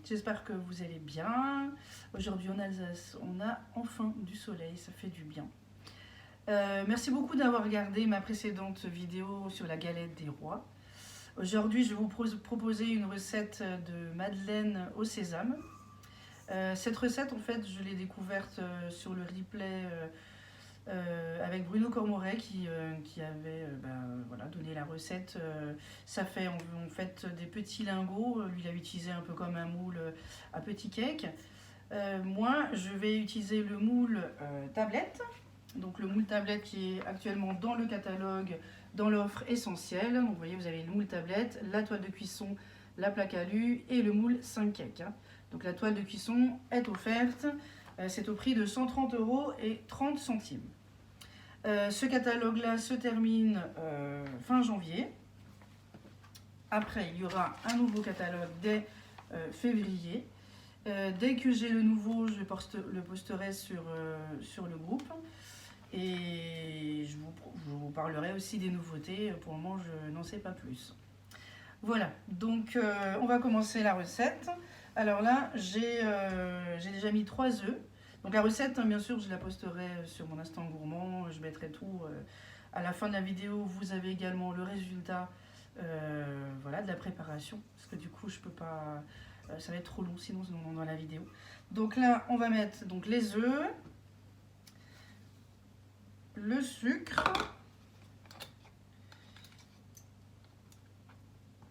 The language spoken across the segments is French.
j'espère que vous allez bien. Aujourd'hui en Alsace, on a enfin du soleil, ça fait du bien. Merci beaucoup d'avoir regardé ma précédente vidéo sur la galette des rois. Aujourd'hui, je vais vous proposer une recette de madeleine au sésame. Cette recette, en fait, je l'ai découverte sur le replay avec Bruno Cormoret qui avait voilà, donné la recette. Ça fait en fait des petlui, il a utilisé un peu comme un moule à petit cake. Moi, je vais utiliser le moule tablette. Donc le moule tablette qui est actuellement dans le catalogue, dans l'offre essentielle. Donc vous voyez, vous avez le moule tablette, la toile de cuisson, la plaque alu et le moule 5 cakes. Donc la toile de cuisson est offerte. C'est au prix de 130 € et 30 centimes. Ce catalogue-là se termine fin janvier. Après, il y aura un nouveau catalogue dès février. Dès que j'ai le nouveau, je le posterai sur le groupe. Et je vous parlerai aussi des nouveautés. Pour le moment, je n'en sais pas plus. Voilà, donc on va commencer la recette. Alors là, j'ai déjà mis 3 œufs. Donc la recette, hein, bien sûr, je la posterai sur mon instant gourmand. Je mettrai tout à la fin de la vidéo. Vous avez également le résultat voilà, de la préparation. Parce que du coup, je peux pas... ça va être trop long sinon dans la vidéo. Donc là, on va mettre donc, les œufs, le sucre,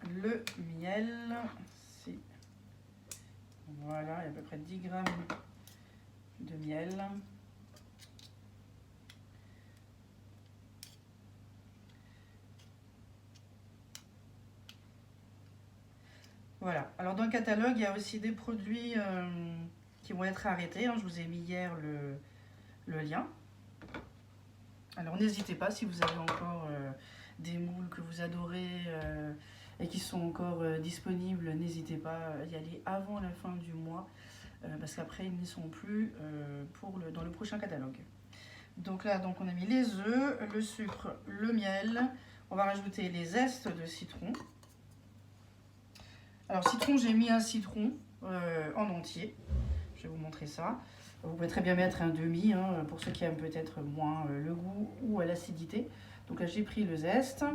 le miel. Voilà, il y a à peu près 10 grammes de miel. Voilà, alors dans le catalogue, il y a aussi des produits qui vont être arrêtés. Hein. Je vous ai mis hier le lien. Alors n'hésitez pas si vous avez encore des moules que vous adorez et qui sont encore disponibles, n'hésitez pas à y aller avant la fin du mois parce qu'après ils n'y sont plus dans le prochain catalogue. Donc là, donc on a mis les œufs, le sucre, le miel. On va rajouter les zestes de citron. Alors citron, j'ai mis un citron en entier. Je vais vous montrer ça. Vous pouvez très bien mettre un demi hein, pour ceux qui aiment peut-être moins le goût ou l'acidité. Donc là j'ai pris le zeste.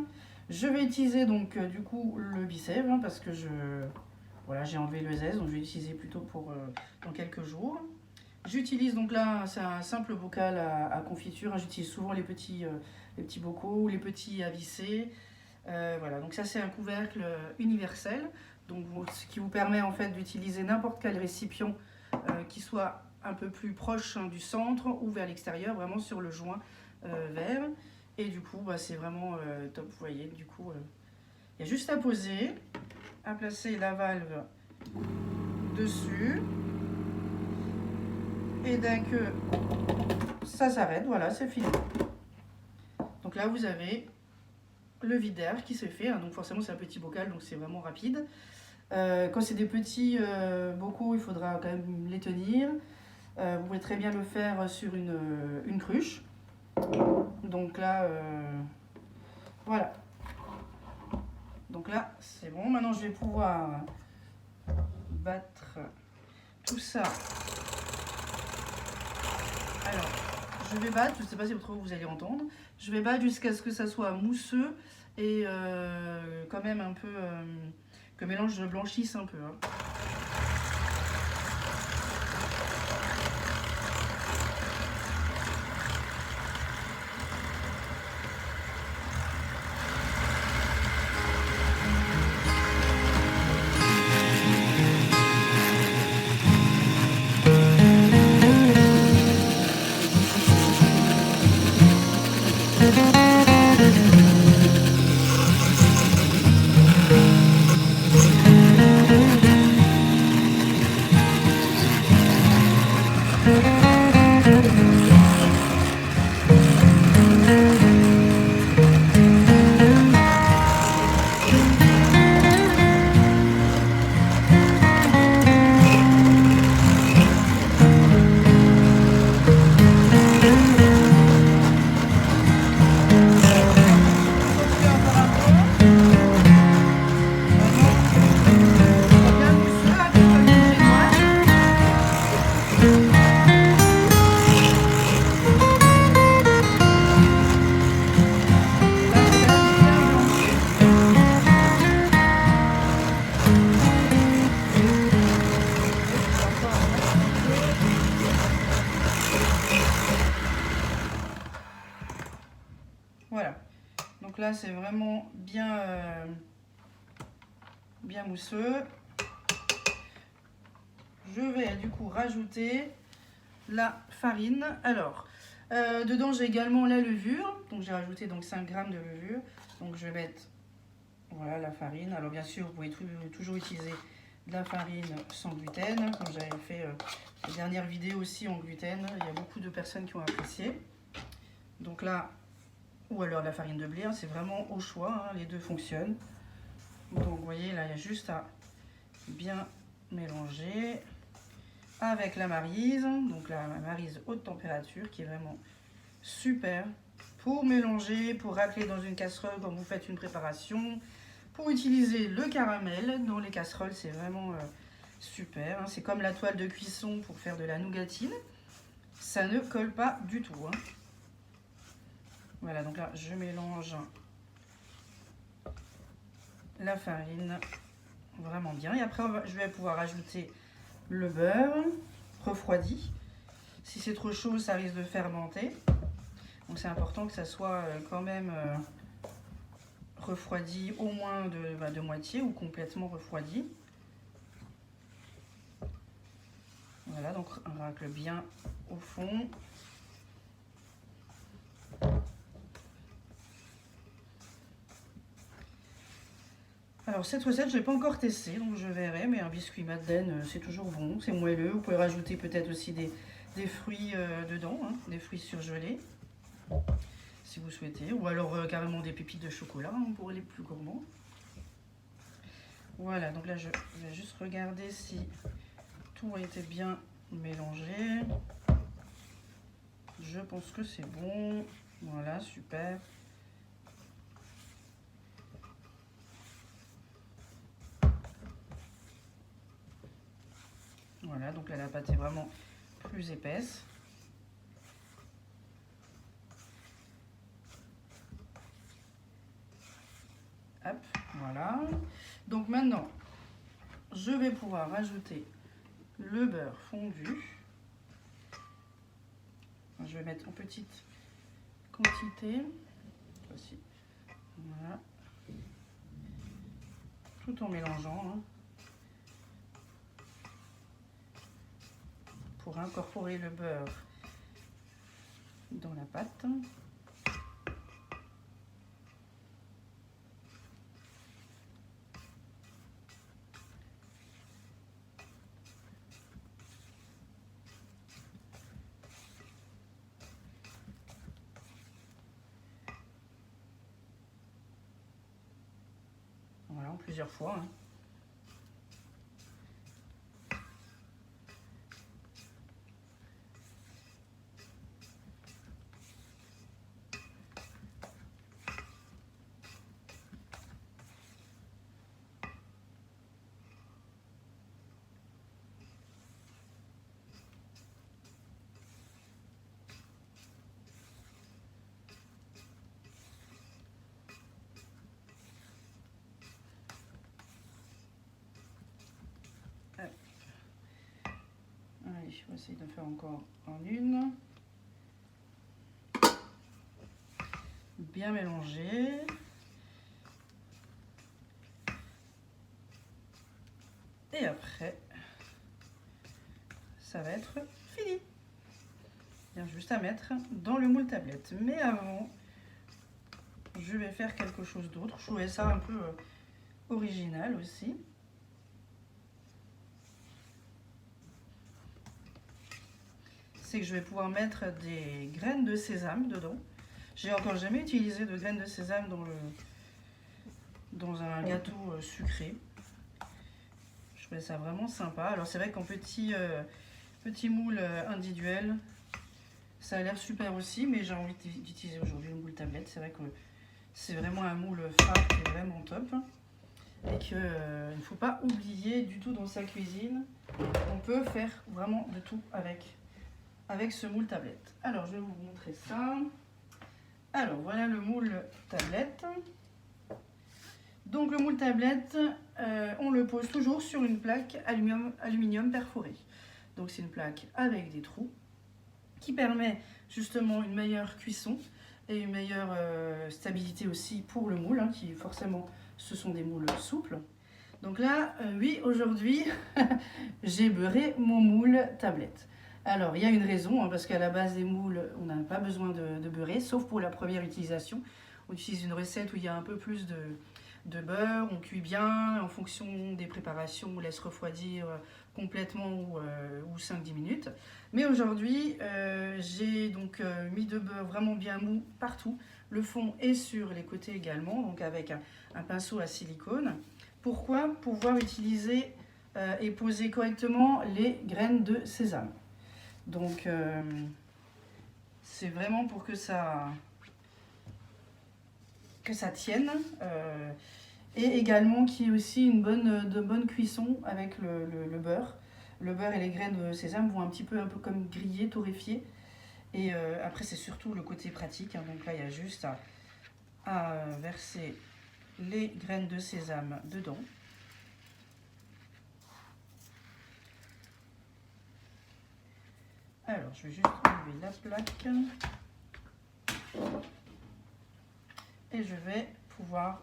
Je vais utiliser donc du coup le Bicève hein, parce que voilà, j'ai enlevé le zeste, donc je vais l'utiliser plutôt pour dans quelques jours. J'utilise donc là, c'est un simple bocal à confiture. Hein, j'utilise souvent les petits bocaux ou les petits à visser. Voilà, donc ça c'est un couvercle universel. Donc, ce qui vous permet en fait d'utiliser n'importe quel récipient qui soit un peu plus proche hein, du centre ou vers l'extérieur, vraiment sur le joint vert. Et du coup, bah, c'est vraiment top. Vous voyez, du coup, il y a juste à poser, à placer la valve dessus. Et dès que ça s'arrête, voilà, c'est fini. Donc là, vous avez le vide d'air qui s'est fait. Hein, donc forcément, c'est un petit bocal, donc c'est vraiment rapide. Quand c'est des petits bocaux, il faudra quand même les tenir. Vous pouvez très bien le faire sur une cruche. Donc là, voilà. Donc là, c'est bon. Maintenant, je vais pouvoir battre tout ça. Alors, je vais battre, je ne sais pas si vous allez entendre. Je vais battre jusqu'à ce que ça soit mousseux et quand même un peu... que le mélange blanchisse un peu. Hein. là, c'est vraiment bien, bien mousseux. Je vais du coup rajouter la farine. Alors, dedans j'ai également la levure. Donc j'ai rajouté donc 5 g de levure. Donc je vais mettre voilà, la farine. Alors bien sûr, vous pouvez toujours utiliser de la farine sans gluten. Comme j'avais fait les dernières vidéos aussi en gluten. Il y a beaucoup de personnes qui ont apprécié. Donc là, ou alors de la farine de blé, hein, c'est vraiment au choix. Hein, les deux fonctionnent. Donc vous voyez, là il y a juste à bien mélanger avec la maryse, donc la maryse haute température qui est vraiment super pour mélanger, pour racler dans une casserole quand vous faites une préparation, pour utiliser le caramel dans les casseroles, c'est vraiment super. Hein. C'est comme la toile de cuisson pour faire de la nougatine, ça ne colle pas du tout. Hein. Voilà, donc là je mélange la farine vraiment bien et après je vais pouvoir ajouter le beurre refroidi. Si c'est trop chaud, ça risque de fermenter. Donc c'est important que ça soit quand même refroidi au moins de moitié ou complètement refroidi. Voilà, donc on racle bien au fond. Alors cette recette, je ne l'ai pas encore testée, donc je verrai, mais un biscuit madeleine, c'est toujours bon, c'est moelleux. Vous pouvez rajouter peut-être aussi des fruits dedans, hein, des fruits surgelés, si vous souhaitez, ou alors carrément des pépites de chocolat hein, pour les plus gourmands. Voilà, donc là je vais juste regarder si tout a été bien mélangé. Je pense que c'est bon, voilà, super. Voilà, donc là la pâte est vraiment plus épaisse. Hop, voilà. Donc maintenant, je vais pouvoir rajouter le beurre fondu. Je vais mettre en petite quantité. Voici. Voilà. Tout en mélangeant. Hein, pour incorporer le beurre dans la pâte. Voilà, en plusieurs fois. Hein. Allez, je vais essayer de faire encore en une. Bien mélanger. Et après, ça va être fini. Il y a juste à mettre dans le moule tablette. Mais avant, je vais faire quelque chose d'autre. Je trouvais ça un peu original aussi. C'est que je vais pouvoir mettre des graines de sésame dedans. J'ai encore jamais utilisé de graines de sésame dans un gâteau sucré. Je trouvais ça vraiment sympa. Alors c'est vrai qu'en petit moule individuel, ça a l'air super aussi, mais j'ai envie d'utiliser aujourd'hui le moule tablette. C'est vrai que c'est vraiment un moule phare qui est vraiment top. Et qu'il ne faut pas oublier du tout dans sa cuisine. On peut faire vraiment de tout avec ce moule tablette. Alors je vais vous montrer ça. Alors voilà le moule tablette. Donc le moule tablette, on le pose toujours sur une plaque aluminium perforée. Donc c'est une plaque avec des trous qui permet justement une meilleure cuisson et une meilleure stabilité aussi pour le moule, hein, qui forcément ce sont des moules souples. Donc là, oui, aujourd'hui, j'ai beurré mon moule tablette. Alors, il y a une raison, hein, parce qu'à la base des moules, on n'a pas besoin de beurrer, sauf pour la première utilisation. On utilise une recette où il y a un peu plus de beurre, on cuit bien, en fonction des préparations, on laisse refroidir complètement ou 5-10 minutes. Mais aujourd'hui, j'ai donc mis de beurre vraiment bien mou partout, le fond et sur les côtés également, donc avec un pinceau à silicone. Pourquoi? Pour pouvoir utiliser et poser correctement les graines de sésame. Donc, c'est vraiment pour que ça tienne. Et également qu'il y ait aussi une bonne cuisson avec le beurre. Le beurre et les graines de sésame vont un peu comme griller, torréfier. Et après, c'est surtout le côté pratique, hein. Donc là, il y a juste à verser les graines de sésame dedans. Alors, je vais juste enlever la plaque. Et je vais pouvoir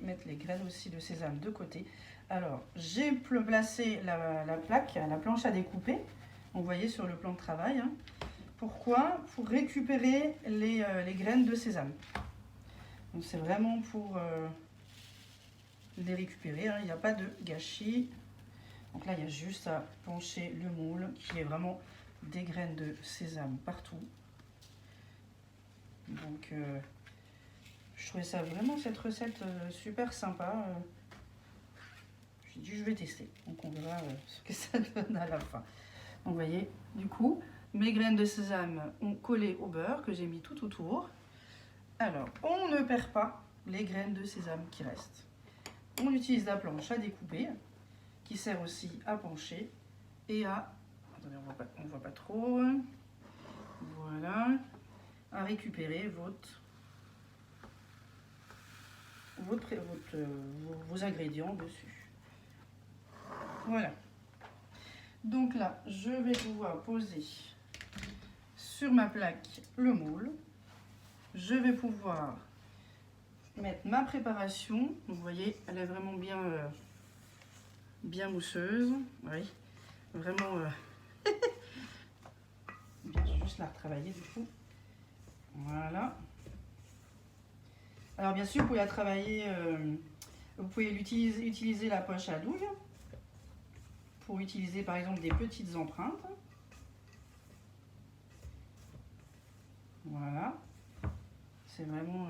mettre les graines aussi de sésame de côté. Alors, j'ai placé la plaque, la planche à découper. Vous voyez sur le plan de travail. Hein. Pourquoi? Pour récupérer les graines de sésame. Donc, c'est vraiment pour les récupérer. Hein. Il n'y a pas de gâchis. Donc là, il y a juste à pencher le moule qui est vraiment des graines de sésame partout. Donc, je trouvais ça vraiment, cette recette, super sympa. J'ai dit, je vais tester. Donc, on verra ce que ça donne à la fin. Donc, vous voyez, du coup, mes graines de sésame ont collé au beurre que j'ai mis tout autour. Alors, on ne perd pas les graines de sésame qui restent. On utilise la planche à découper, qui sert aussi à pencher et à... Attendez, on ne voit pas trop. Voilà. À récupérer vos ingrédients dessus. Voilà. Donc là, je vais pouvoir poser sur ma plaque le moule. Je vais pouvoir mettre ma préparation. Donc, vous voyez, elle est vraiment bien mousseuse. Oui, vraiment... Bien, je vais juste la retravailler du coup. Voilà. Alors bien sûr, vous pouvez la travailler, vous pouvez utiliser la poche à douille pour utiliser par exemple des petites empreintes. Voilà. C'est vraiment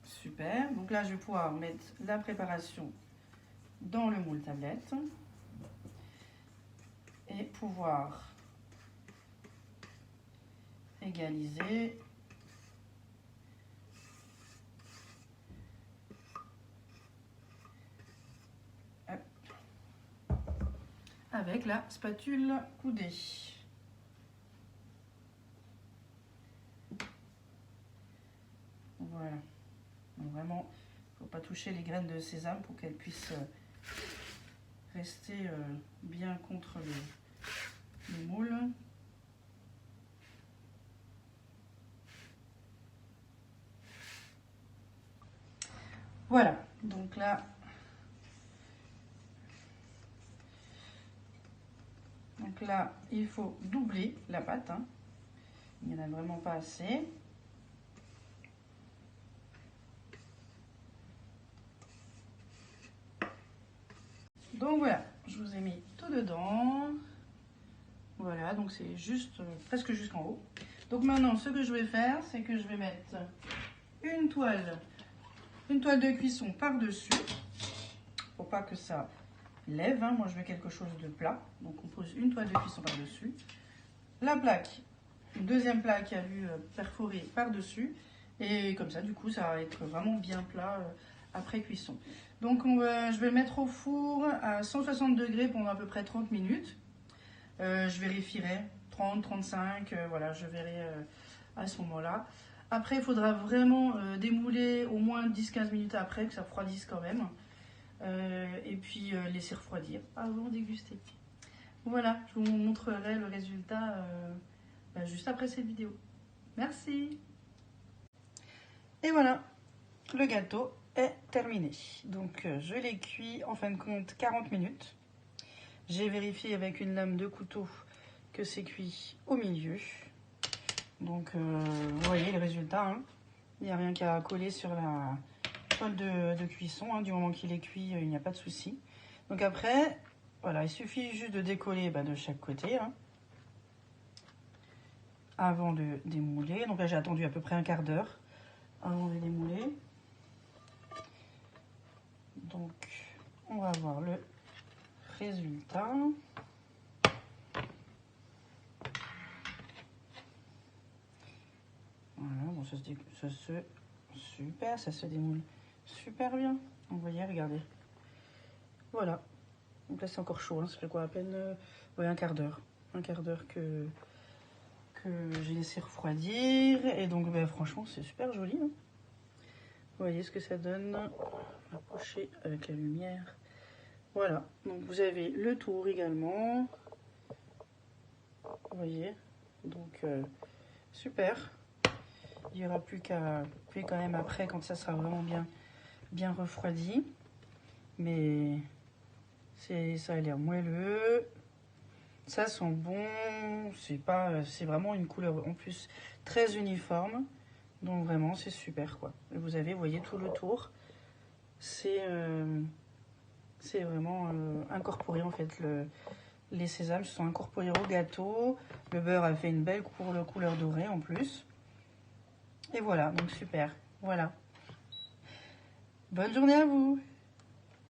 super. Donc là, je vais pouvoir mettre la préparation dans le moule tablette et pouvoir égaliser avec la spatule coudée. Voilà. Donc vraiment, il ne faut pas toucher les graines de sésame pour qu'elles puissent rester bien contre le moule. Voilà, donc là, il faut doubler la pâte. Hein. Il n'y en a vraiment pas assez. Donc voilà, je vous ai mis tout dedans. Voilà, donc c'est juste presque jusqu'en haut. Donc maintenant, ce que je vais faire, c'est que je vais mettre une toile de cuisson par-dessus, pour pas que ça lève. Hein. Moi, je veux quelque chose de plat. Donc, on pose une toile de cuisson par-dessus. La plaque, une deuxième plaque à vue perforée par-dessus. Et comme ça, du coup, ça va être vraiment bien plat après cuisson. Donc, je vais le mettre au four à 160 degrés pendant à peu près 30 minutes. Je vérifierai 30, 35, voilà, je verrai à ce moment-là. Après, il faudra vraiment démouler au moins 10-15 minutes après, que ça refroidisse quand même. Et puis laisser refroidir avant de déguster. Voilà, je vous montrerai le résultat juste après cette vidéo. Merci! Et voilà, le gâteau est terminé. Donc je l'ai cuit en fin de compte 40 minutes. J'ai vérifié avec une lame de couteau que c'est cuit au milieu. Donc vous voyez le résultat, hein. Il n'y a rien qu'à coller sur la poêle de cuisson, hein. Du moment qu'il est cuit, il n'y a pas de souci. Donc après, voilà, il suffit juste de décoller de chaque côté, hein, avant de démouler. Donc là j'ai attendu à peu près un quart d'heure avant de démouler. Donc on va voir le résultat. Voilà, bon, super, ça se démoule super bien. Vous voyez, regardez. Voilà. Donc là c'est encore chaud, hein. Ça fait quoi, à peine ouais, un quart d'heure. Un quart d'heure que j'ai laissé refroidir. Et donc franchement c'est super joli, hein. Vous voyez ce que ça donne. Approcher avec la lumière. Voilà, donc vous avez le tour également. Vous voyez, donc super. Il n'y aura plus qu'à cuire quand même après quand ça sera vraiment bien refroidi. Mais ça a l'air moelleux. Ça sent bon. C'est vraiment une couleur en plus très uniforme. Donc vraiment c'est super quoi. Et vous avez, vous voyez, tout le tour. C'est vraiment incorporé en fait. Les sésames se sont incorporés au gâteau. Le beurre a fait une belle couleur dorée en plus. Et voilà, donc super. Voilà. Bonne journée à vous!